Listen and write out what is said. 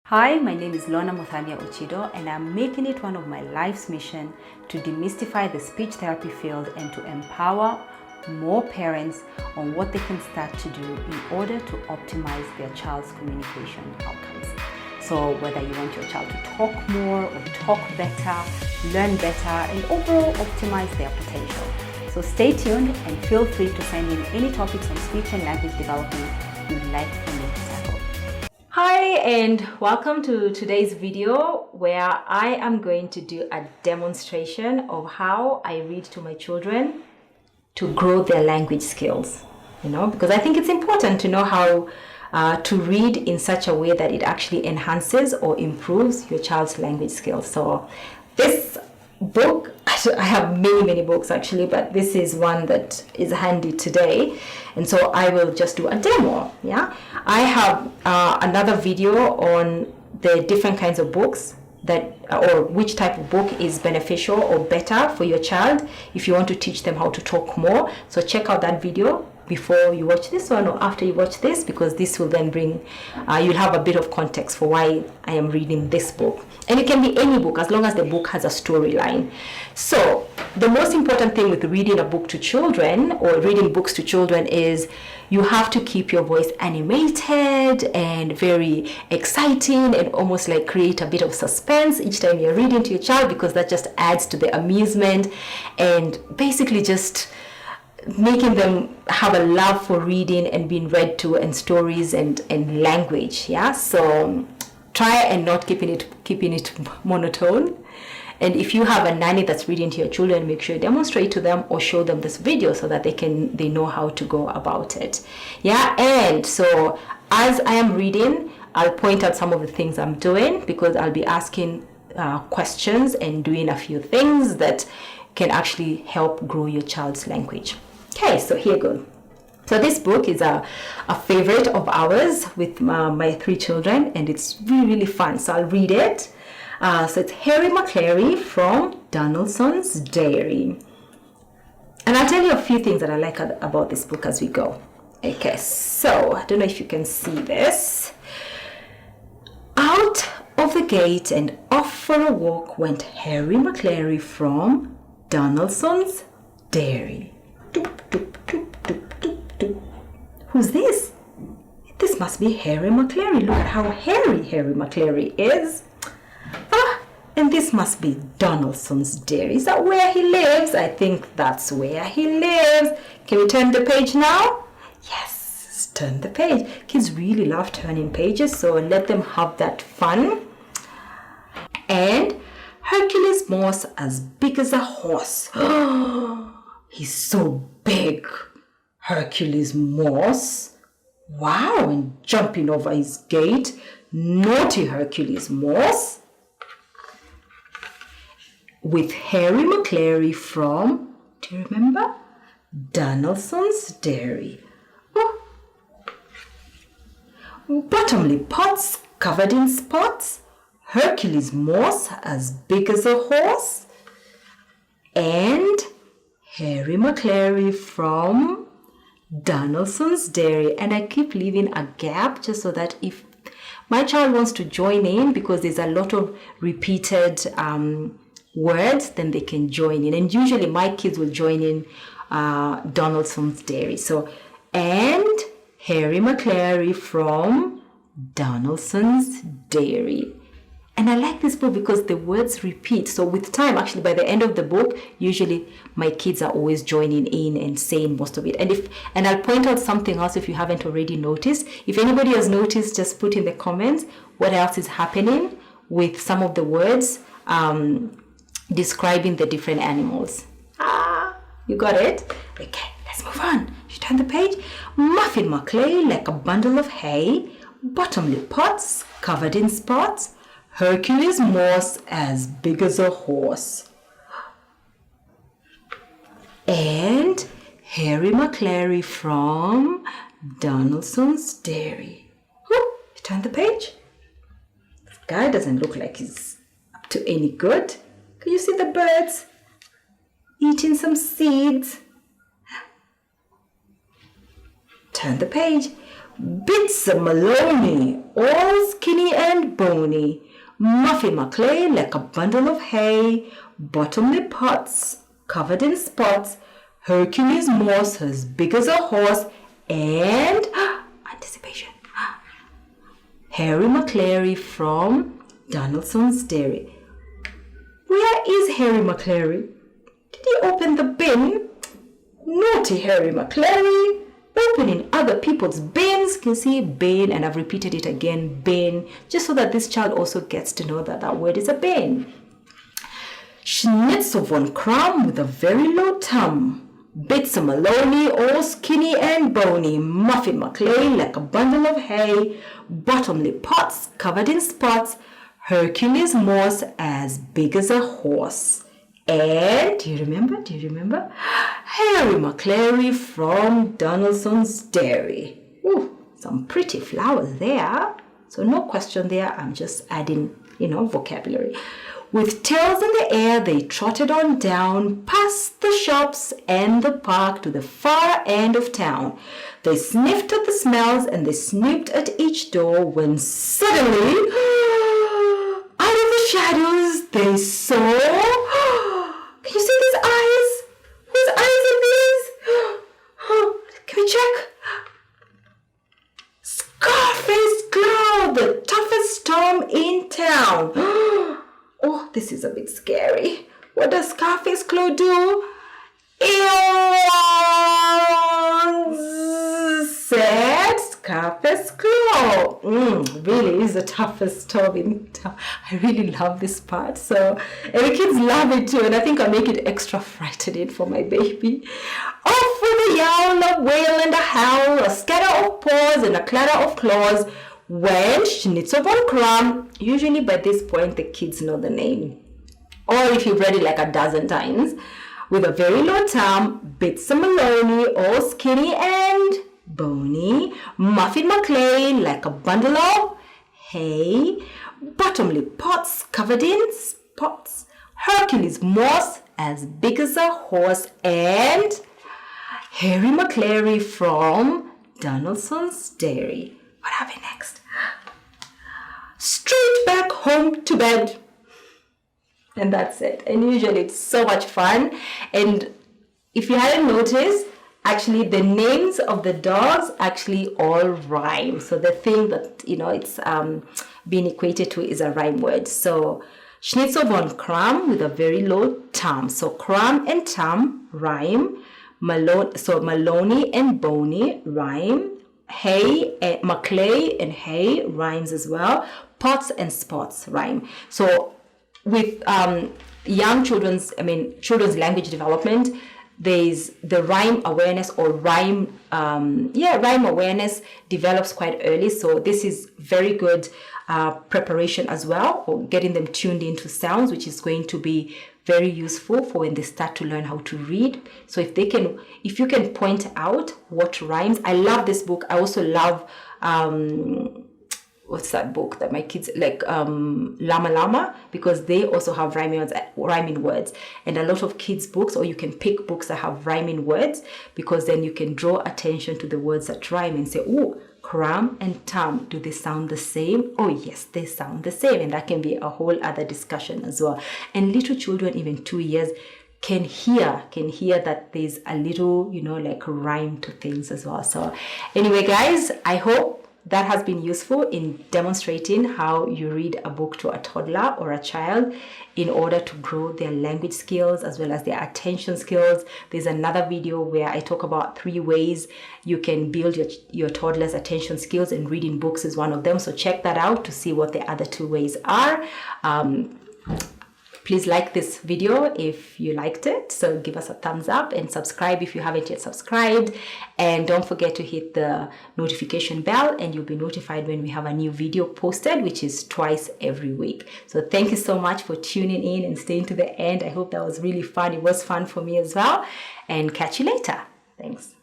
Hi, my name is Lorna Muthania Uchido, and I'm making it one of my life's mission to demystify the speech therapy field and to empower more parents on what they can start to do in order to optimize their child's communication outcomes. So whether you want your child to talk more or talk better, learn better, and overall optimize their potential. So stay tuned and feel free to send in any topics on speech and language development you'd like for me to tackle. Hi, and welcome to today's video where I am going to do a demonstration of how I read to my children to grow their language skills. Because I think it's important to know how to read in such a way that it actually enhances or improves your child's language skills. So this book, I have many books actually, but this is one that is handy today, and so I will just do a demo. I have another video on the different kinds of books that, or which type of book is beneficial or better for your child if you want to teach them how to talk more. So check out that video before you watch this one or after you watch this, because this will then bring, you'll have a bit of context for why I am reading this book. And it can be any book as long as the book has a storyline. So the most important thing with reading a book to children or reading books to children is you have to keep your voice animated and very exciting and almost like create a bit of suspense each time you're reading to your child, because that just adds to the amusement and basically just making them have a love for reading and being read to and stories and language. So try and not keeping it monotone. And if you have a nanny that's reading to your children, make sure you demonstrate to them or show them this video so that they know how to go about it. And so as I am reading, I'll point out some of the things I'm doing, because I'll be asking questions and doing a few things that can actually help grow your child's language. Okay, so here goes. So this book is a favorite of ours with my three children, and it's really fun. So I'll read it. So it's Harry McClary from Donaldson's Dairy. And I'll tell you a few things that I like about this book as we go. Okay, so I don't know if you can see this. Out of the gate and off for a walk went Harry McClary from Donaldson's Dairy. Doop, doop, doop, doop, doop, doop. Who's this? This must be Harry McClary. Look at how hairy Harry McClary is. And this must be Donaldson's Dairy. Is that where he lives? I think that's where he lives. Can we turn the page now? Yes, let's turn the page. Kids really love turning pages, so let them have that fun. And Hercules Moss as big as a horse. He's so big. Hercules Moss. Wow, and jumping over his gate. Naughty Hercules Moss. With Harry McClary from, do you remember? Donaldson's Dairy. Bottomley pots covered in spots. Hercules Moss as big as a horse. And Harry McClary from Donaldson's Dairy. And I keep leaving a gap just so that if my child wants to join in, because there's a lot of repeated words, then they can join in. And usually my kids will join in Donaldson's Dairy. So, and Harry McClary from Donaldson's Dairy. And I like this book because the words repeat. So with time, actually, by the end of the book, usually my kids are always joining in and saying most of it. And I'll point out something else if you haven't already noticed. If anybody has noticed, just put in the comments what else is happening with some of the words describing the different animals. You got it? Okay, let's move on. You turn the page. Muffin McClay like a bundle of hay. Bottomley pots covered in spots. Hercules Moss as big as a horse. And Harry McClary from Donaldson's Dairy. You turn the page. This guy doesn't look like he's up to any good. Can you see the birds eating some seeds? Turn the page. Bitzer Maloney, all skinny and bony. Muffy McClay like a bundle of hay. Bottomley Potts, covered in spots. Hercules Morse, as big as a horse. And anticipation. Harry McClary from Donaldson's Dairy. Where is Harry McClary? Did he open the bin? Naughty Harry McClary. Opening other people's bins. Can you see bin? And I've repeated it again, bin, just so that this child also gets to know that that word is a bin. Schnitzel von Kram with a very low tum. Bits of Maloney, all skinny and bony. Muffin McLean like a bundle of hay. Bottomley Potts covered in spots. Hercules Morse as big as a horse. And, do you remember? Harry McClary from Donaldson's Dairy. Ooh, some pretty flowers there. So no question there, I'm just adding, vocabulary. With tails in the air, they trotted on down, past the shops and the park to the far end of town. They sniffed at the smells and they snooped at each door when suddenly, out of the shadows, they saw... Can you see these eyes? Whose eyes are these? Can we check? Scarface Claw, the toughest storm in town. Oh, this is a bit scary. What does Scarface Claw do? Said Scarface Claw. Really is the toughest storm in town. I really love this part. And the kids love it too. And I think I'll make it extra frightening for my baby. Off with a yowl, a wail and a howl, a scatter of paws and a clatter of claws. When Schnitzel von Kram, usually by this point the kids know the name. Or if you've read it like a dozen times. With a very low tum, Bitzer Maloney, all skinny and bony. Muffin McLean like a bundle of hay. Bottomley Potts covered in spots. Hercules Morse as big as a horse. And Harry McClary from Donaldson's Dairy. What happened next? Straight back home to bed. And that's it. And usually it's so much fun. And if you hadn't noticed, actually the names of the dogs actually all rhyme. So the thing that, it's being equated to is a rhyme word. So Schnitzel von Kram with a very low tum. So Kram and tum rhyme. Maloney and bony rhyme. Hay, McClay and hay rhymes as well. Pots and spots rhyme. So with young children's language development, there's the rhyme awareness or rhyme awareness develops quite early. So this is very good preparation as well, or getting them tuned into sounds, which is going to be very useful for when they start to learn how to read. So if you can point out what rhymes. I love this book. I also love what's that book that my kids like, Llama Llama, because they also have rhyming words. And a lot of kids books, or you can pick books that have rhyming words, because then you can draw attention to the words that rhyme and say, oh, Kram and tum, do they sound the same? Oh yes, they sound the same. And that can be a whole other discussion as well. And little children, even 2 years, can hear that there's a little, rhyme to things as well. So anyway, guys, I hope that has been useful in demonstrating how you read a book to a toddler or a child in order to grow their language skills as well as their attention skills. There's another video where I talk about 3 ways you can build your toddler's attention skills, and reading books is one of them. So check that out to see what the other 2 ways are. Please like this video if you liked it. So give us a thumbs up and subscribe if you haven't yet subscribed. And don't forget to hit the notification bell, and you'll be notified when we have a new video posted, which is twice every week. So thank you so much for tuning in and staying to the end. I hope that was really fun. It was fun for me as well. And catch you later. Thanks.